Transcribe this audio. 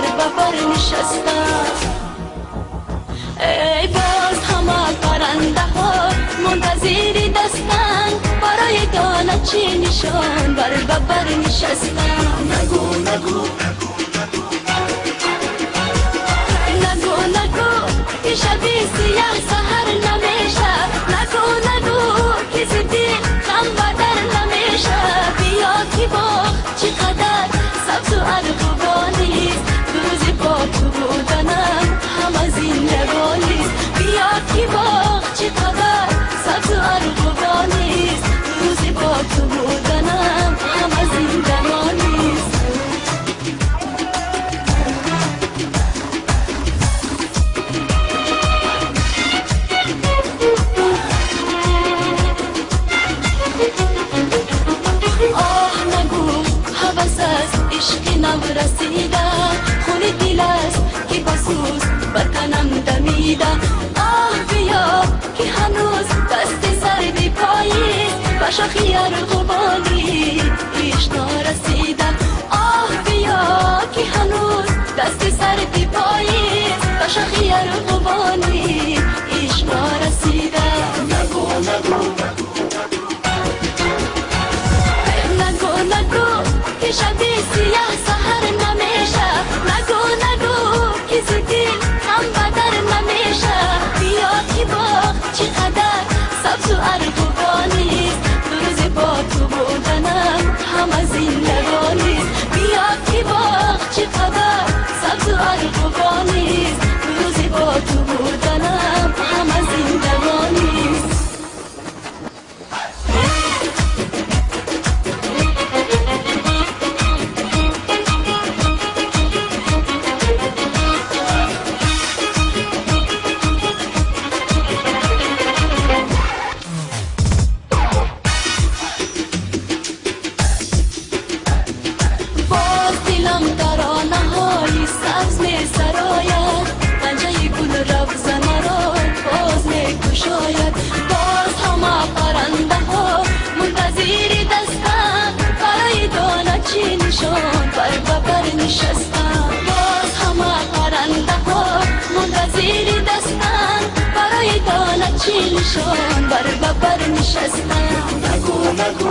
بر نشستم. ای باز همه پرنده ها منتظر دستن برای دانه چی نشان بر نشستن. نگو نگو نگو نگو که شبی سیاه سهر نمیشه. نگو نگو که زدی غم بدر نمیشه. بیا که باغ چقدر سبز و ارغوانیست. دو روز با تو بودنم همه زندگانیست. بیا که باغ چقدر سبز و ارغوانیست. دو روز با تو بودنم همه زندگانیست. عشق نو رسیده خون دل است که بسوز بتنم دمیده. آه بیا که هنوز دست سرد پاییست به شاخی ارغوانی پیش نرسیده. آه بیا که هنوز دست سرد پاییست به شاخی ارغوانی پیش نرسیده. نگو نگو که شبی سیاه سهر نمیشه. نگو نگو که زدی غم بدر نمیشه. بیا که باغ چقدر سبز و ارغوانیست. دو روز با تو بودنم همه زندگانیست. بیا که باغ چقدر سبز و ارغوانیست. دو روز با تو بودنم همه زندگانیست. بر نشستم. باز همه پرنده ها منتظر دستن برای دانه چی نشان بر نشستم. نگو نگو